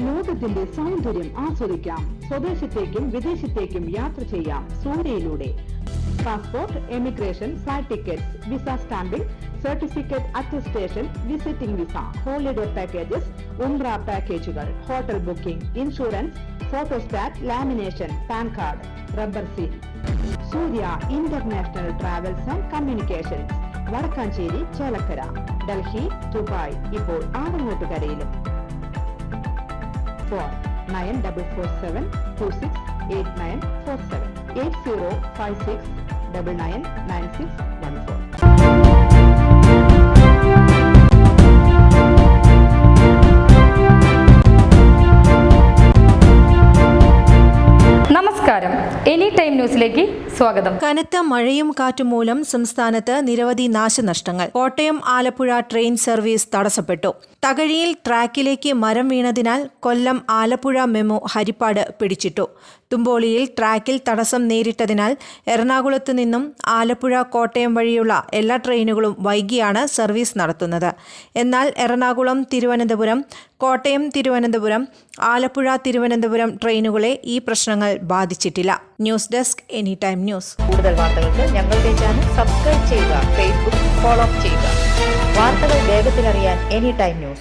ലോകത്തിന്റെ സൗന്ദര്യം ആസ്വദിക്കാം. സ്വദേശത്തേക്കും വിദേശത്തേക്കും യാത്ര ചെയ്യാം സൂര്യയിലൂടെ. Passport, emigration, flight tickets, visa stamping, certificate attestation, visiting visa, holiday packages, ഉംറ പാക്കേജുകൾ, hotel booking, insurance, photostat, lamination, PAN card, rubber seal. Surya international travels and communications, Vadakkanchery, Chelakkara, Delhi, Dubai, ഇപ്പോൾ ആറങ്ങോട്ടുകരയിലും. ഫോൺ 9447268947 8056999614. നമസ്കാരം, എനി ടൈം ന്യൂസിലേക്ക് സ്വാഗതം. കനത്ത മഴയും കാറ്റും മൂലം സംസ്ഥാനത്ത് നിരവധി നാശനഷ്ടങ്ങൾ. കോട്ടയം ആലപ്പുഴ ട്രെയിൻ സർവീസ് തടസ്സപ്പെട്ടു. തകഴിയിൽ ട്രാക്കിലേക്ക് മരം വീണതിനാൽ കൊല്ലം ആലപ്പുഴ മെമു ഹരിപ്പാട് പിടിച്ചിട്ടു. തുമ്പോളിയിൽ ട്രാക്കിൽ തടസ്സം നേരിട്ടതിനാൽ എറണാകുളത്ത് നിന്നും ആലപ്പുഴ കോട്ടയം വഴിയുള്ള എല്ലാ ട്രെയിനുകളും വൈകിയാണ് സർവീസ് നടത്തുന്നത്. എന്നാൽ എറണാകുളം തിരുവനന്തപുരം, കോട്ടയം തിരുവനന്തപുരം, ആലപ്പുഴ തിരുവനന്തപുരം ട്രെയിനുകളെ ഈ പ്രശ്നങ്ങൾ ബാധിച്ചിട്ടില്ല. News desk any time news. കൂടുതൽ വാർത്തകൾക്ക് ഞങ്ങളുടെ ചാനൽ സബ്സ്ക്രൈബ് ചെയ്യുക, ഫേസ്ബുക്ക് ഫോളോ ചെയ്യുക. വാർത്തകൾ വേഗത്തിലറിയാൻ എനി ടൈം ന്യൂസ്.